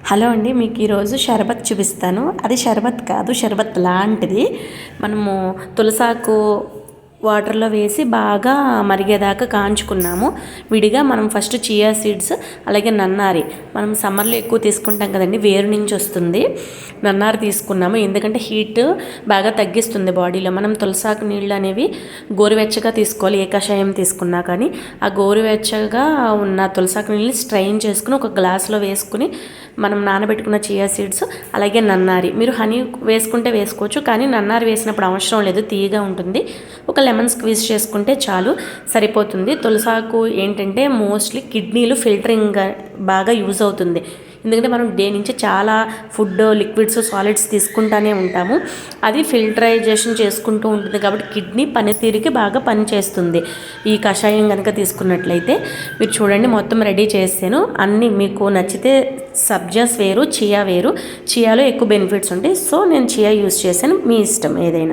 Hello అండి, మీకు ఈరోజు షర్బత్ చూపిస్తాను. అది షర్బత్ కాదు, షర్బత్ లాంటిది. మనము తులసాకు వాటర్లో వేసి బాగా మరిగేదాకా కాంచుకున్నాము. విడిగా మనం ఫస్ట్ చియా సీడ్స్, అలాగే నన్నారి, మనం సమ్మర్లో ఎక్కువ తీసుకుంటాం కదండి, వేరు నుంచి వస్తుంది. నన్నారి తీసుకున్నాము ఎందుకంటే హీట్ బాగా తగ్గిస్తుంది బాడీలో. మనం తులసాకు నీళ్ళు అనేవి గోరువెచ్చగా తీసుకోవాలి, ఏ కషాయం తీసుకున్నా కానీ. ఆ గోరువెచ్చగా ఉన్న తులసాకు నీళ్ళని స్ట్రైన్ చేసుకుని ఒక గ్లాస్లో వేసుకుని మనం నానబెట్టుకున్న చియా సీడ్స్, అలాగే నన్నారి, మీరు హనీ వేసుకుంటే వేసుకోవచ్చు, కానీ నన్నారి వేసినప్పుడు అవసరం లేదు, తీయగా ఉంటుంది. ఒక లెమన్ స్క్వీజ్ చేసుకుంటే చాలు, సరిపోతుంది. తులసాకు ఏంటంటే మోస్ట్లీ కిడ్నీలు ఫిల్టరింగ్ బాగా యూజ్ అవుతుంది. ఎందుకంటే మనం డే నుంచి చాలా ఫుడ్, లిక్విడ్స్, సాలిడ్స్ తీసుకుంటూనే ఉంటాము. అది ఫిల్టరైజేషన్ చేసుకుంటూ ఉంటుంది కాబట్టి కిడ్నీ పనితీరుకి బాగా పనిచేస్తుంది ఈ కషాయం కనుక తీసుకున్నట్లయితే. మీరు చూడండి, మొత్తం రెడీ చేసాను. అన్నీ మీకు నచ్చితే సబ్జాస్ వేరు, చియా వేరు. చియాలో ఎక్కువ బెనిఫిట్స్ ఉంటాయి, సో నేను చియా యూస్ చేశాను. మీ ఇష్టం ఏదైనా.